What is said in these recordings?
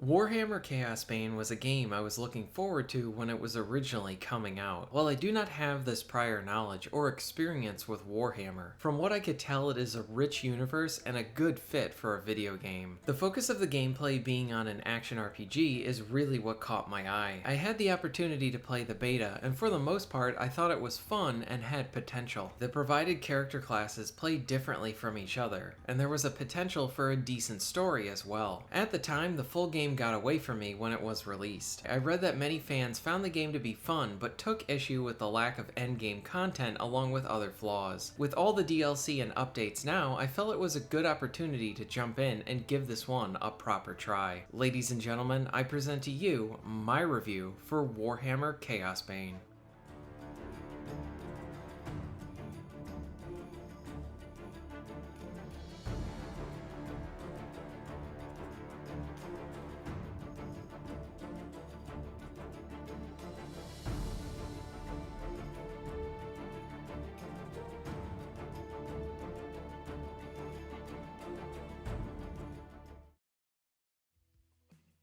Warhammer Chaosbane was a game I was looking forward to when it was originally coming out. While I do not have this prior knowledge or experience with Warhammer, from what I could tell it is a rich universe and a good fit for a video game. The focus of the gameplay being on an action RPG is really what caught my eye. I had the opportunity to play the beta, and for the most part I thought it was fun and had potential. The provided character classes played differently from each other, and there was a potential for a decent story as well. At the time, the full game got away from me when it was released. I read that many fans found the game to be fun, but took issue with the lack of endgame content along with other flaws. With all the DLC and updates now, I felt it was a good opportunity to jump in and give this one a proper try. Ladies and gentlemen, I present to you my review for Warhammer Chaosbane.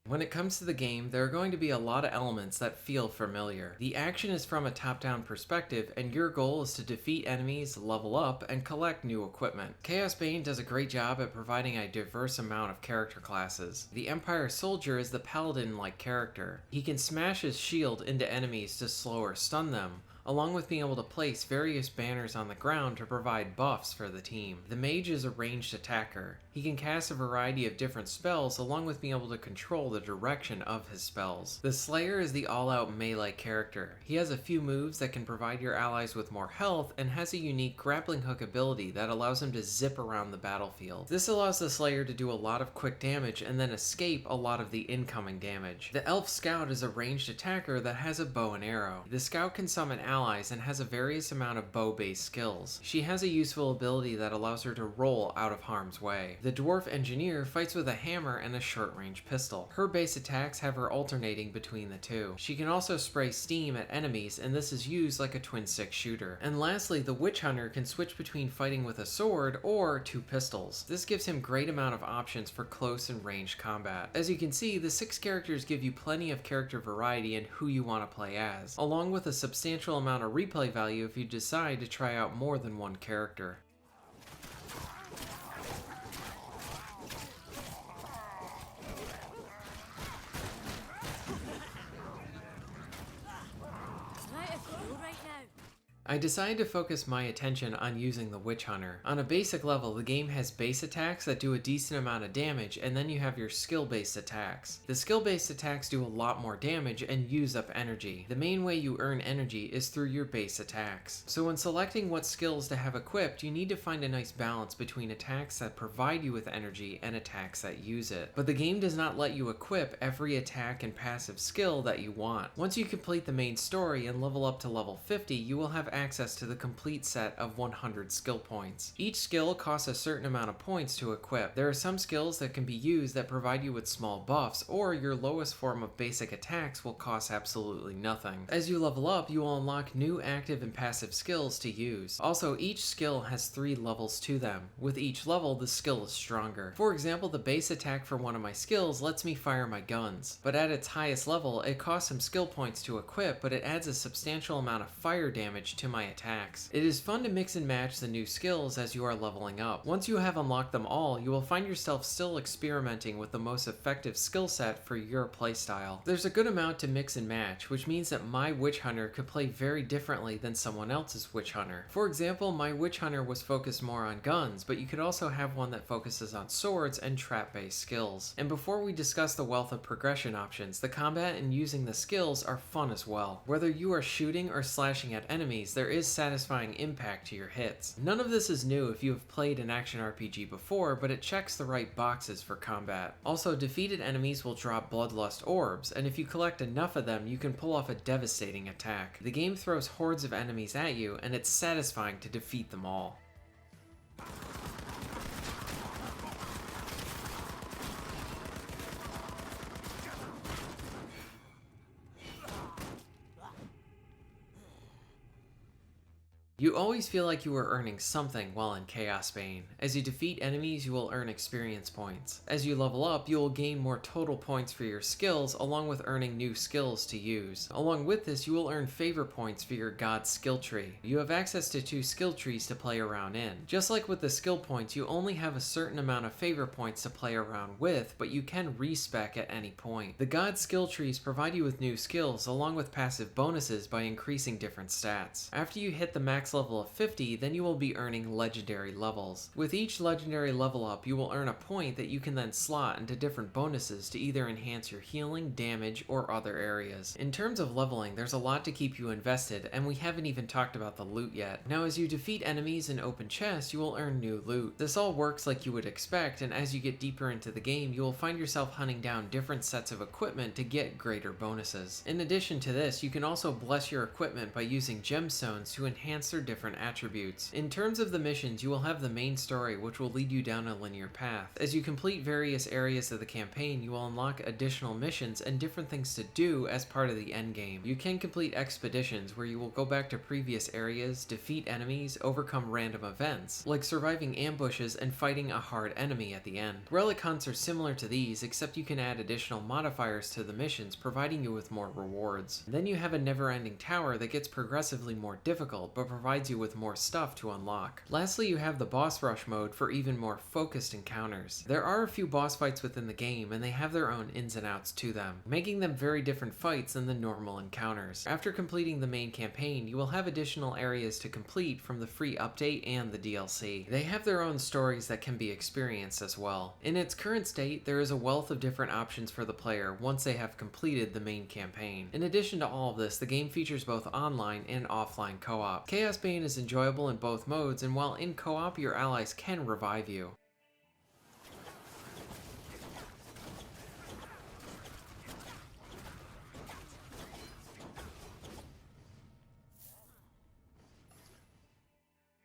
When it comes to the game, there are going to be a lot of elements that feel familiar. The action is from a top-down perspective, and your goal is to defeat enemies, level up, and collect new equipment. Chaosbane does a great job at providing a diverse amount of character classes. The Empire Soldier is the paladin-like character. He can smash his shield into enemies to slow or stun them, along with being able to place various banners on the ground to provide buffs for the team. The Mage is a ranged attacker. He can cast a variety of different spells along with being able to control the direction of his spells. The Slayer is the all-out melee character. He has a few moves that can provide your allies with more health and has a unique grappling hook ability that allows him to zip around the battlefield. This allows the Slayer to do a lot of quick damage and then escape a lot of the incoming damage. The Elf Scout is a ranged attacker that has a bow and arrow. The Scout can summon allies and has a various amount of bow-based skills. She has a useful ability that allows her to roll out of harm's way. The Dwarf Engineer fights with a hammer and a short-range pistol. Her base attacks have her alternating between the two. She can also spray steam at enemies, and this is used like a twin-stick shooter. And lastly, the Witch Hunter can switch between fighting with a sword or two pistols. This gives him great amount of options for close and ranged combat. As you can see, the 6 characters give you plenty of character variety in who you want to play as, along with a substantial amount of replay value if you decide to try out more than one character. I decided to focus my attention on using the Witch Hunter. On a basic level, the game has base attacks that do a decent amount of damage, and then you have your skill-based attacks. The skill-based attacks do a lot more damage and use up energy. The main way you earn energy is through your base attacks. So when selecting what skills to have equipped, you need to find a nice balance between attacks that provide you with energy and attacks that use it. But the game does not let you equip every attack and passive skill that you want. Once you complete the main story and level up to level 50, you will have access to the complete set of 100 skill points. Each skill costs a certain amount of points to equip. There are some skills that can be used that provide you with small buffs, or your lowest form of basic attacks will cost absolutely nothing. As you level up, you will unlock new active and passive skills to use. Also, each skill has 3 levels to them. With each level, the skill is stronger. For example, the base attack for one of my skills lets me fire my guns, but at its highest level, it costs some skill points to equip, but it adds a substantial amount of fire damage to my attacks. It is fun to mix and match the new skills as you are leveling up. Once you have unlocked them all, you will find yourself still experimenting with the most effective skill set for your playstyle. There's a good amount to mix and match, which means that my Witch Hunter could play very differently than someone else's Witch Hunter. For example, my Witch Hunter was focused more on guns, but you could also have one that focuses on swords and trap-based skills. And before we discuss the wealth of progression options, the combat and using the skills are fun as well. Whether you are shooting or slashing at enemies, there is satisfying impact to your hits. None of this is new if you have played an action RPG before, but it checks the right boxes for combat. Also, defeated enemies will drop bloodlust orbs, and if you collect enough of them, you can pull off a devastating attack. The game throws hordes of enemies at you, and it's satisfying to defeat them all. You always feel like you are earning something while in Chaosbane. As you defeat enemies, you will earn experience points. As you level up, you will gain more total points for your skills, along with earning new skills to use. Along with this, you will earn favor points for your god skill tree. You have access to 2 skill trees to play around in. Just like with the skill points, you only have a certain amount of favor points to play around with, but you can respec at any point. The god skill trees provide you with new skills, along with passive bonuses by increasing different stats. After you hit the max level of 50, then you will be earning legendary levels. With each legendary level up, you will earn a point that you can then slot into different bonuses to either enhance your healing, damage, or other areas. In terms of leveling, there's a lot to keep you invested, and we haven't even talked about the loot yet. Now, as you defeat enemies and open chests, you will earn new loot. This all works like you would expect, and as you get deeper into the game, you will find yourself hunting down different sets of equipment to get greater bonuses. In addition to this, you can also bless your equipment by using gemstones to enhance their different attributes. In terms of the missions, you will have the main story, which will lead you down a linear path. As you complete various areas of the campaign, you will unlock additional missions and different things to do as part of the endgame. You can complete expeditions, where you will go back to previous areas, defeat enemies, overcome random events, like surviving ambushes and fighting a hard enemy at the end. Relic hunts are similar to these, except you can add additional modifiers to the missions, providing you with more rewards. Then you have a never-ending tower that gets progressively more difficult, but provides you with more stuff to unlock. Lastly, you have the boss rush mode for even more focused encounters. There are a few boss fights within the game, and they have their own ins and outs to them, making them very different fights than the normal encounters. After completing the main campaign, you will have additional areas to complete from the free update and the DLC. They have their own stories that can be experienced as well. In its current state, there is a wealth of different options for the player once they have completed the main campaign. In addition to all of this, the game features both online and offline co-op. Chaosbane is enjoyable in both modes, and while in co-op, your allies can revive you.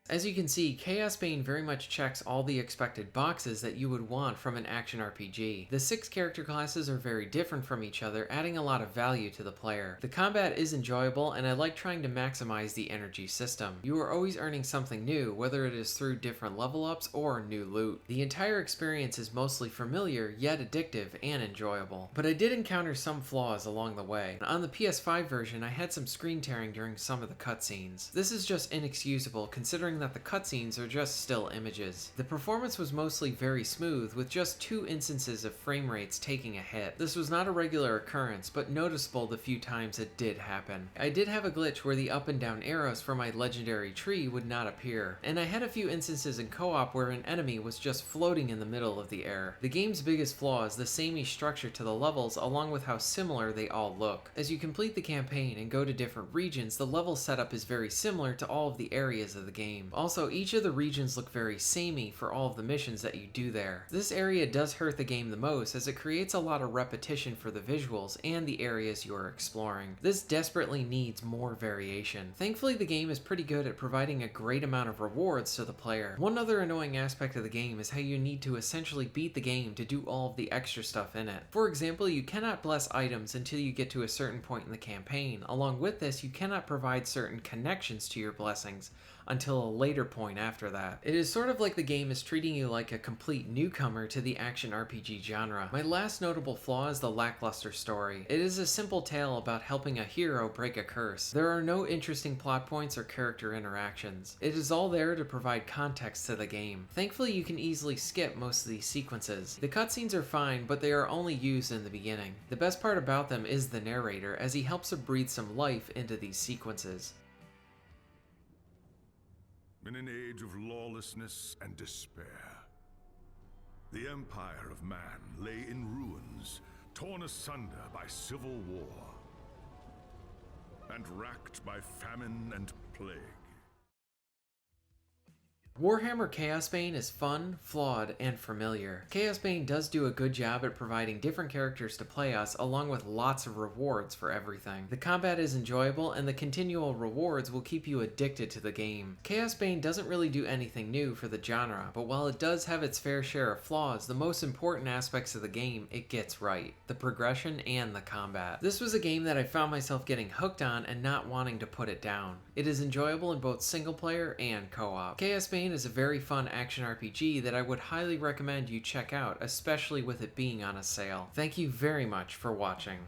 As you can see, Chaosbane very much checks all the expected boxes that you would want from an action RPG. The 6 character classes are very different from each other, adding a lot of value to the player. The combat is enjoyable, and I like trying to maximize the energy system. You are always earning something new, whether it is through different level ups or new loot. The entire experience is mostly familiar, yet addictive and enjoyable. But I did encounter some flaws along the way. On the PS5 version, I had some screen tearing during some of the cutscenes. This is just inexcusable, considering that the cutscenes are just still images. The performance was mostly very smooth, with just 2 instances of frame rates taking a hit. This was not a regular occurrence, but noticeable the few times it did happen. I did have a glitch where the up and down arrows for my legendary tree would not appear, and I had a few instances in co-op where an enemy was just floating in the middle of the air. The game's biggest flaw is the samey structure to the levels, along with how similar they all look. As you complete the campaign and go to different regions, the level setup is very similar to all of the areas of the game. Also, each of the regions look very samey for all of the missions that you do there. This area does hurt the game the most, as it creates a lot of repetition for the visuals and the areas you are exploring. This desperately needs more variation. Thankfully, the game is pretty good at providing a great amount of rewards to the player. One other annoying aspect of the game is how you need to essentially beat the game to do all of the extra stuff in it. For example, you cannot bless items until you get to a certain point in the campaign. Along with this, you cannot provide certain connections to your blessings until a later point after that. It is sort of like the game is treating you like a complete newcomer to the action RPG genre. My last notable flaw is the lackluster story. It is a simple tale about helping a hero break a curse. There are no interesting plot points or character interactions. It is all there to provide context to the game. Thankfully, you can easily skip most of these sequences. The cutscenes are fine, but they are only used in the beginning. The best part about them is the narrator, as he helps to breathe some life into these sequences. In an age of lawlessness and despair, the empire of man lay in ruins, torn asunder by civil war, and racked by famine and plague. Warhammer Chaosbane is fun, flawed, and familiar. Chaosbane does do a good job at providing different characters to play as, along with lots of rewards for everything. The combat is enjoyable, and the continual rewards will keep you addicted to the game. Chaosbane doesn't really do anything new for the genre, but while it does have its fair share of flaws, the most important aspects of the game it gets right: the progression and the combat. This was a game that I found myself getting hooked on and not wanting to put it down. It is enjoyable in both single player and co-op. Chaosbane is a very fun action RPG that I would highly recommend you check out, especially with it being on a sale. Thank you very much for watching.